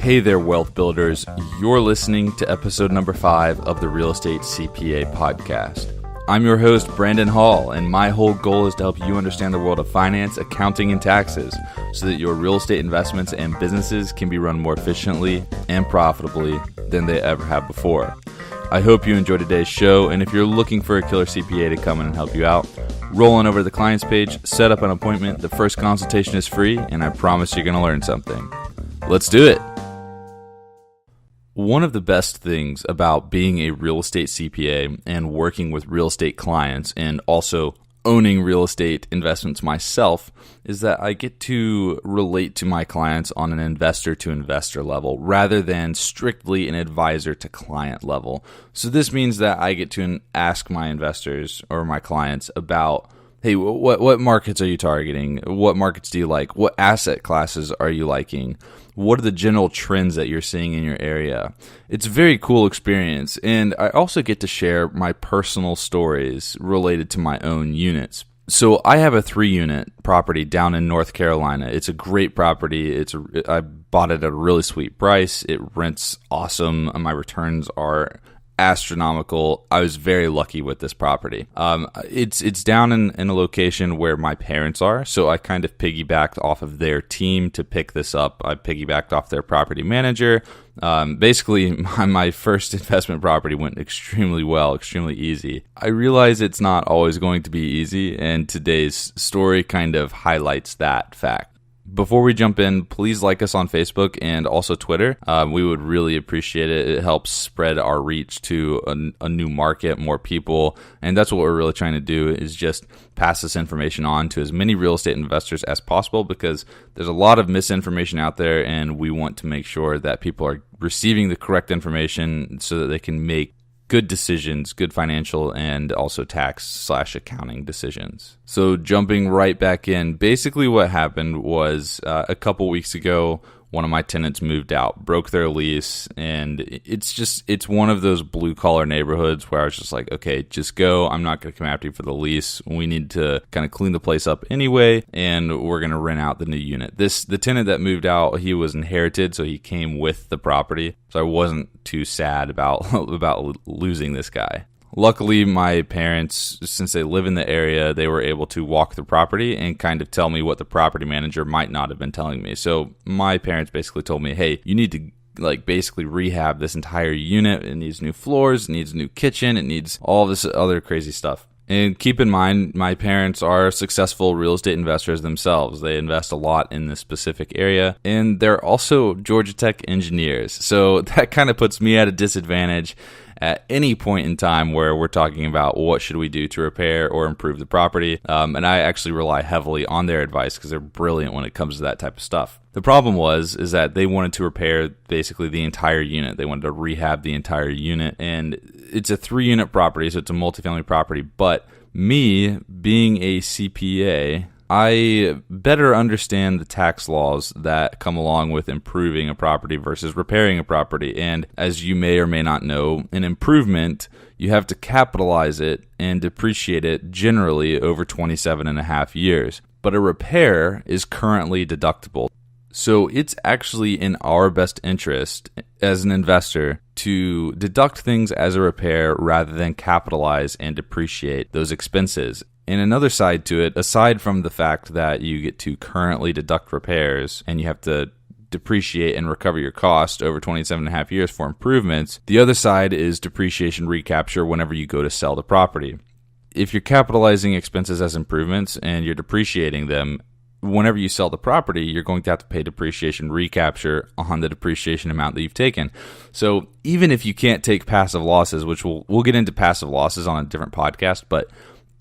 Hey there, wealth builders. You're listening to episode number 5 of the Real Estate CPA podcast. I'm your host, Brandon Hall, and my whole goal is to help you understand the world of finance, accounting, and taxes so that your real estate investments and businesses can be run more efficiently and profitably than they ever have before. I hope you enjoyed today's show, and if you're looking for a killer CPA to come in and help you out, roll on over to the clients page, set up an appointment. The first consultation is free, and I promise you're going to learn something. Let's do it. One of the best things about being a real estate CPA and working with real estate clients and also owning real estate investments myself is that I get to relate to my clients on an investor to investor level rather than strictly an advisor to client level. So this means that I get to ask my investors or my clients about, hey, what markets are you targeting? What markets do you like? What asset classes are you liking? What are the general trends that you're seeing in your area? It's a very cool experience, and I also get to share my personal stories related to my own units. So I have a 3-unit property down in North Carolina. It's a great property. I bought it at a really sweet price. It rents awesome. My returns are astronomical. I was very lucky with this property. It's down in a location where my parents are, so I kind of piggybacked off of their team to pick this up. I piggybacked off their property manager. Basically, my first investment property went extremely well, extremely easy. I realize it's not always going to be easy, and today's story kind of highlights that fact. Before we jump in, please like us on Facebook and also Twitter. We would really appreciate it. It helps spread our reach to a new market, more people. And that's what we're really trying to do, is just pass this information on to as many real estate investors as possible, because there's a lot of misinformation out there, and we want to make sure that people are receiving the correct information so that they can make good decisions, good financial and also tax/accounting decisions. So jumping right back in, basically what happened was a couple weeks ago, one of my tenants moved out, broke their lease, and it's one of those blue collar neighborhoods where I was just like, okay, just go. I'm not going to come after you for the lease. We need to kind of clean the place up anyway, and we're going to rent out the new unit. The tenant that moved out, he was inherited, so he came with the property. So I wasn't too sad about losing this guy. Luckily, my parents, since they live in the area, they were able to walk the property and kind of tell me what the property manager might not have been telling me. So my parents basically told me, hey, you need to basically rehab this entire unit. It needs new floors, it needs a new kitchen, it needs all this other crazy stuff. And keep in mind, my parents are successful real estate investors themselves. They invest a lot in this specific area, and they're also Georgia Tech engineers. So that kind of puts me at a disadvantage at any point in time where we're talking about what should we do to repair or improve the property. And I actually rely heavily on their advice because they're brilliant when it comes to that type of stuff. The problem is that they wanted to repair basically the entire unit. They wanted to rehab the entire unit, and it's a 3-unit property, so it's a multifamily property. But me being a CPA, I better understand the tax laws that come along with improving a property versus repairing a property. And as you may or may not know, an improvement, you have to capitalize it and depreciate it generally over 27 and a half years. But a repair is currently deductible. So it's actually in our best interest as an investor to deduct things as a repair rather than capitalize and depreciate those expenses. And another side to it, aside from the fact that you get to currently deduct repairs and you have to depreciate and recover your cost over 27 and a half years for improvements, the other side is depreciation recapture whenever you go to sell the property. If you're capitalizing expenses as improvements and you're depreciating them, whenever you sell the property, you're going to have to pay depreciation recapture on the depreciation amount that you've taken. So even if you can't take passive losses, which we'll get into passive losses on a different podcast, but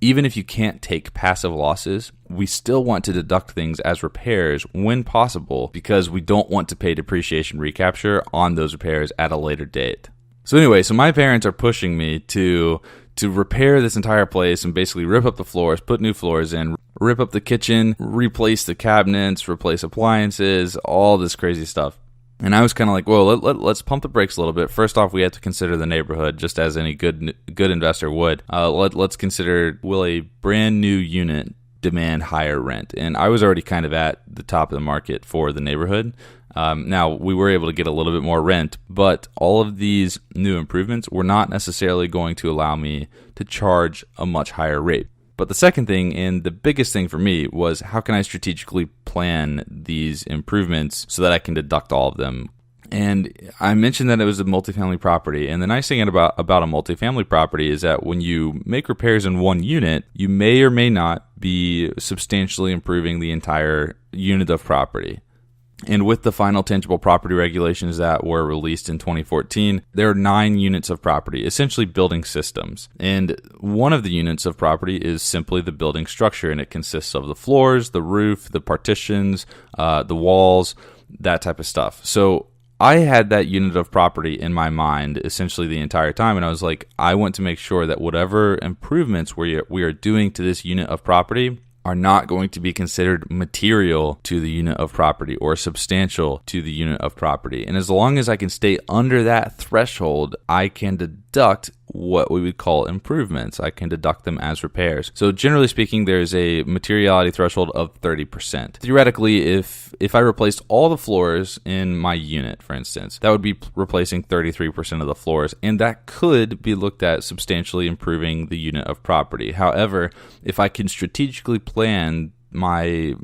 even if you can't take passive losses, we still want to deduct things as repairs when possible because we don't want to pay depreciation recapture on those repairs at a later date. So anyway, my parents are pushing me to repair this entire place and basically rip up the floors, put new floors in, rip up the kitchen, replace the cabinets, replace appliances, all this crazy stuff. And I was kind of like, well, let's pump the brakes a little bit. First off, we have to consider the neighborhood, just as any good investor would. Let's consider, will a brand new unit demand higher rent? And I was already kind of at the top of the market for the neighborhood. Now, we were able to get a little bit more rent, but all of these new improvements were not necessarily going to allow me to charge a much higher rate. But the second thing, and the biggest thing for me, was how can I strategically plan these improvements so that I can deduct all of them? And I mentioned that it was a multifamily property. And the nice thing about a multifamily property is that when you make repairs in one unit, you may or may not be substantially improving the entire unit of property. And with the final tangible property regulations that were released in 2014, there are 9 units of property, essentially building systems. And one of the units of property is simply the building structure, and it consists of the floors, the roof, the partitions, the walls, that type of stuff. So I had that unit of property in my mind essentially the entire time, and I was like, I want to make sure that whatever improvements we are doing to this unit of property are not going to be considered material to the unit of property or substantial to the unit of property. And as long as I can stay under that threshold, I can deduct what we would call improvements. I can deduct them as repairs. So generally speaking, there's a materiality threshold of 30%. Theoretically, if I replaced all the floors in my unit, for instance, that would be replacing 33% of the floors, and that could be looked at substantially improving the unit of property. However, if I can strategically plan my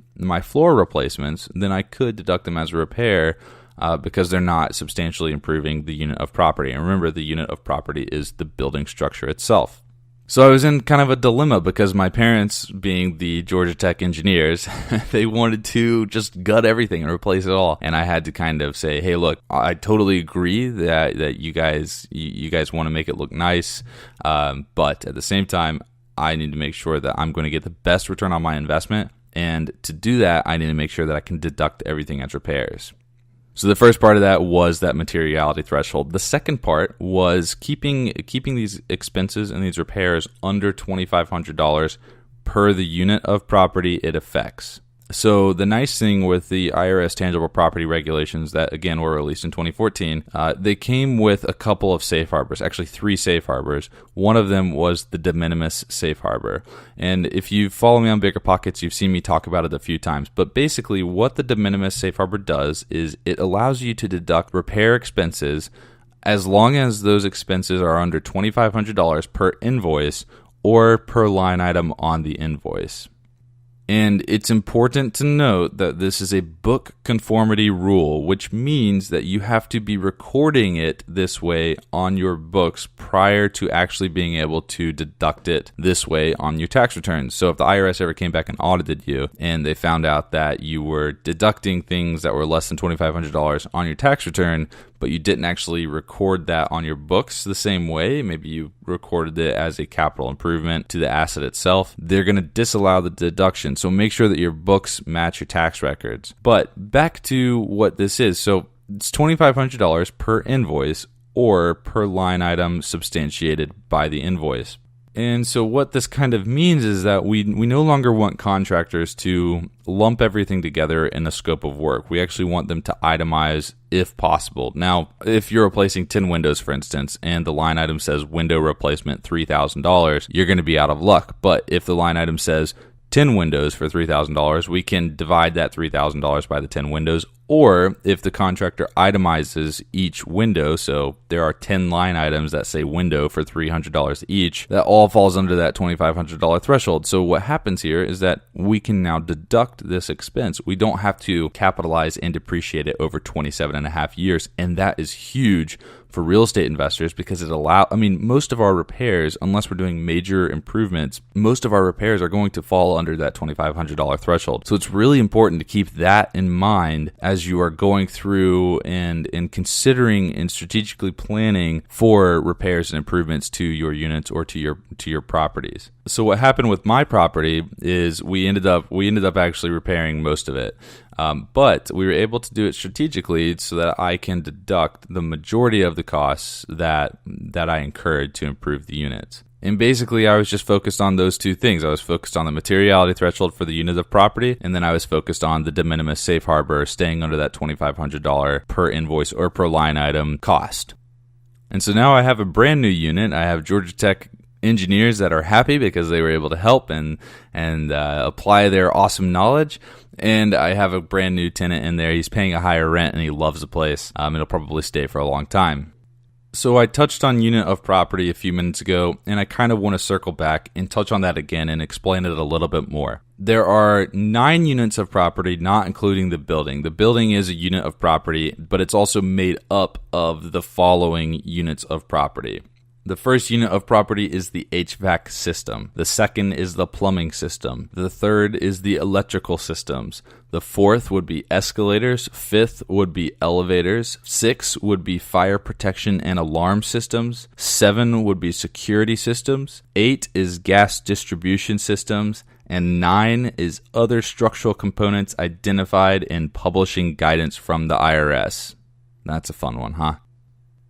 floor replacements, then I could deduct them as a repair, because they're not substantially improving the unit of property. And remember, the unit of property is the building structure itself. So I was in kind of a dilemma because my parents, being the Georgia Tech engineers, they wanted to just gut everything and replace it all. And I had to kind of say, hey, look, I totally agree that you guys want to make it look nice, but at the same time, I need to make sure that I'm going to get the best return on my investment. And to do that, I need to make sure that I can deduct everything as repairs. So the first part of that was that materiality threshold. The second part was keeping these expenses and these repairs under $2,500 per the unit of property it affects. So the nice thing with the IRS tangible property regulations that, again, were released in 2014, they came with a couple of safe harbors, actually 3 safe harbors. One of them was the de minimis safe harbor. And if you follow me on Bigger Pockets, you've seen me talk about it a few times. But basically what the de minimis safe harbor does is it allows you to deduct repair expenses as long as those expenses are under $2,500 per invoice or per line item on the invoice. And it's important to note that this is a book conformity rule, which means that you have to be recording it this way on your books prior to actually being able to deduct it this way on your tax returns. So if the IRS ever came back and audited you and they found out that you were deducting things that were less than $2,500 on your tax return, but you didn't actually record that on your books the same way, maybe you recorded it as a capital improvement to the asset itself, they're going to disallow the deduction. So make sure that your books match your tax records. But back to what this is. So it's $2,500 per invoice or per line item substantiated by the invoice. And so what this kind of means is that we no longer want contractors to lump everything together in a scope of work. We actually want them to itemize if possible. Now, if you're replacing 10 windows, for instance, and the line item says window replacement $3,000, you're going to be out of luck. But if the line item says 10 windows for $3,000, we can divide that $3,000 by the 10 windows. Or if the contractor itemizes each window, so there are 10 line items that say window for $300 each, that all falls under that $2,500 threshold. So what happens here is that we can now deduct this expense. We don't have to capitalize and depreciate it over 27 and a half years. And that is huge for real estate investors because most of our repairs, unless we're doing major improvements, most of our repairs are going to fall under that $2,500 threshold. So it's really important to keep that in mind as you are going through and considering and strategically planning for repairs and improvements to your units or to your properties. So what happened with my property is we ended up actually repairing most of it. But we were able to do it strategically so that I can deduct the majority of the costs that I incurred to improve the units. And basically, I was just focused on those two things. I was focused on the materiality threshold for the unit of property, and then I was focused on the de minimis safe harbor, staying under that $2,500 per invoice or per line item cost. And so now I have a brand new unit. I have Georgia Tech engineers that are happy because they were able to help and apply their awesome knowledge. And I have a brand new tenant in there. He's paying a higher rent and he loves the place. It'll probably stay for a long time. So I touched on unit of property a few minutes ago, and I kind of want to circle back and touch on that again and explain it a little bit more. There are 9 units of property, not including the building. The building is a unit of property, but it's also made up of the following units of property. The first unit of property is the HVAC system. The second is the plumbing system. The third is the electrical systems. The fourth would be escalators. Fifth would be elevators. 6 would be fire protection and alarm systems. 7 would be security systems. 8 is gas distribution systems. And 9 is other structural components identified in publishing guidance from the IRS. That's a fun one, huh?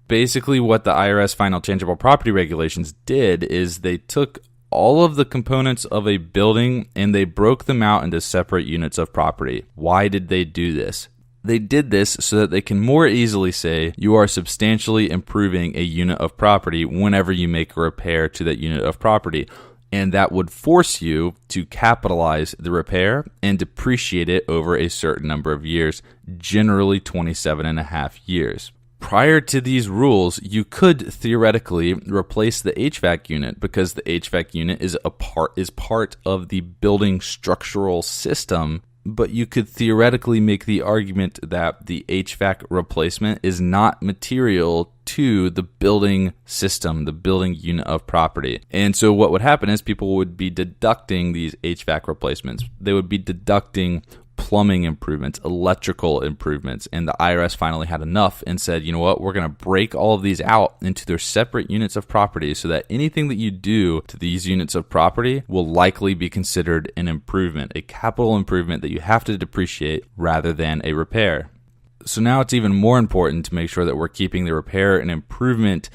Basically, what the IRS final tangible property regulations did is they took all of the components of a building and they broke them out into separate units of property. Why did they do this? They did this so that they can more easily say you are substantially improving a unit of property whenever you make a repair to that unit of property. And that would force you to capitalize the repair and depreciate it over a certain number of years, generally 27 and a half years. Prior to these rules, you could theoretically replace the HVAC unit because the HVAC unit is part of the building structural system, but you could theoretically make the argument that the HVAC replacement is not material to the building system, the building unit of property. And so what would happen is people would be deducting these HVAC replacements. They would be deducting plumbing improvements, electrical improvements, and the IRS finally had enough and said, you know what, we're going to break all of these out into their separate units of property so that anything that you do to these units of property will likely be considered an improvement, a capital improvement that you have to depreciate rather than a repair. So now it's even more important to make sure that we're keeping the repair and improvement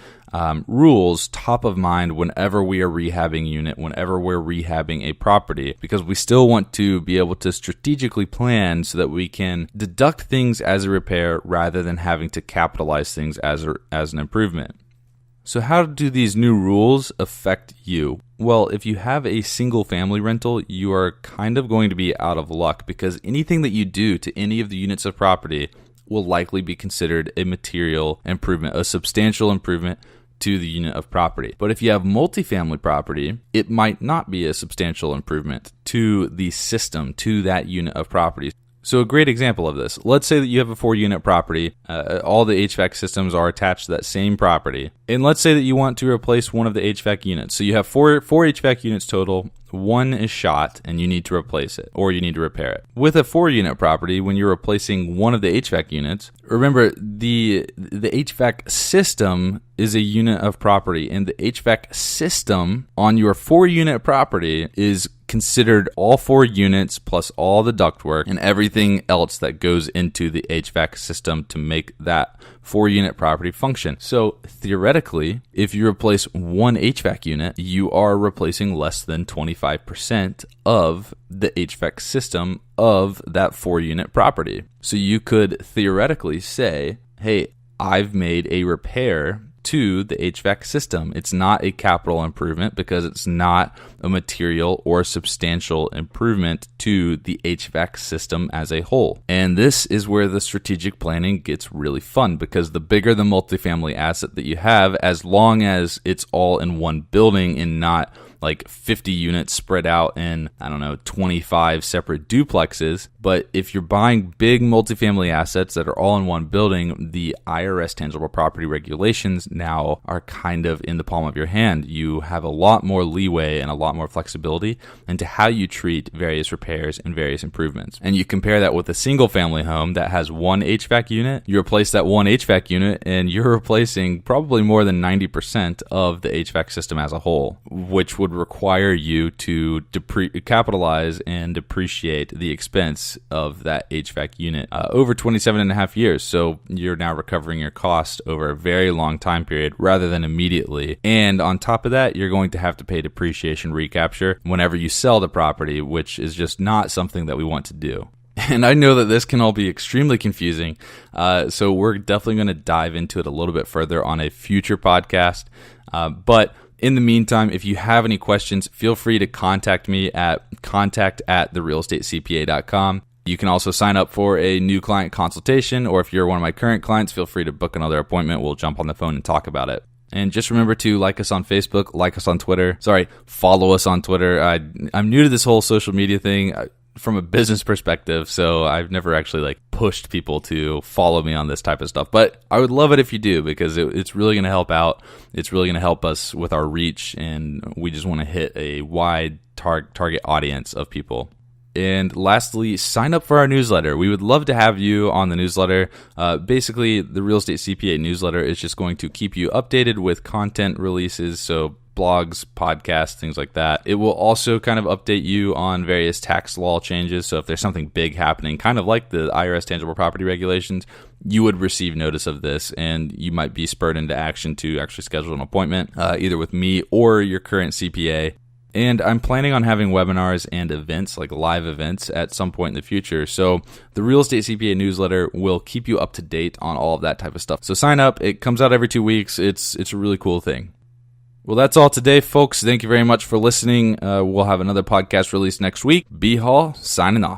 rules top of mind whenever we are rehabbing a unit, whenever we're rehabbing a property, because we still want to be able to strategically plan so that we can deduct things as a repair rather than having to capitalize things as an improvement. So how do these new rules affect you? Well, if you have a single family rental, you are kind of going to be out of luck because anything that you do to any of the units of property will likely be considered a material improvement, a substantial improvement to the unit of property. But if you have multifamily property, it might not be a substantial improvement to the system, to that unit of property. So a great example of this, let's say that you have a 4-unit property, all the HVAC systems are attached to that same property, and let's say that you want to replace one of the HVAC units. So you have four HVAC units total, 1 is shot, and you need to replace it, or you need to repair it. With a 4-unit property, when you're replacing one of the HVAC units, remember the HVAC system is a unit of property, and the HVAC system on your 4-unit property is considered all 4 units plus all the ductwork and everything else that goes into the HVAC system to make that 4-unit property function. So theoretically, if you replace one HVAC unit, you are replacing less than 25% of the HVAC system of that 4-unit property. So you could theoretically say, hey, I've made a repair to the HVAC system. It's not a capital improvement because it's not a material or substantial improvement to the HVAC system as a whole. And this is where the strategic planning gets really fun because the bigger the multifamily asset that you have, as long as it's all in one building and not like 50 units spread out in, 25 separate duplexes. But if you're buying big multifamily assets that are all in one building, the IRS tangible property regulations now are kind of in the palm of your hand. You have a lot more leeway and a lot more flexibility into how you treat various repairs and various improvements. And you compare that with a single family home that has one HVAC unit, you replace that one HVAC unit and you're replacing probably more than 90% of the HVAC system as a whole, which would require you to capitalize and depreciate the expense of that HVAC unit over 27 and a half years. So you're now recovering your cost over a very long time period rather than immediately. And on top of that, you're going to have to pay depreciation recapture whenever you sell the property, which is just not something that we want to do. And I know that this can all be extremely confusing, so we're definitely going to dive into it a little bit further on a future podcast. But In the meantime, if you have any questions, feel free to contact me at contact@therealestatecpa.com. You can also sign up for a new client consultation, or if you're one of my current clients, feel free to book another appointment. We'll jump on the phone and talk about it. And just remember to like us on Facebook, like us on Twitter. Follow us on Twitter. I'm new to this whole social media thing from a business perspective, so I've never actually pushed people to follow me on this type of stuff. But I would love it if you do, because it's really going to help out. It's really going to help us with our reach, and we just want to hit a wide target audience of people. And lastly, sign up for our newsletter. We would love to have you on the newsletter. Basically, the Real Estate CPA newsletter is just going to keep you updated with content releases, so blogs, podcasts, things like that. It will also kind of update you on various tax law changes. So if there's something big happening, kind of like the IRS tangible property regulations, you would receive notice of this, and you might be spurred into action to actually schedule an appointment, either with me or your current CPA. And I'm planning on having webinars and events, like live events, at some point in the future. So the Real Estate CPA newsletter will keep you up to date on all of that type of stuff. So sign up. It comes out every 2 weeks. It's a really cool thing. Well, that's all today, folks. Thank you very much for listening. We'll have another podcast released next week. B Hall, signing off.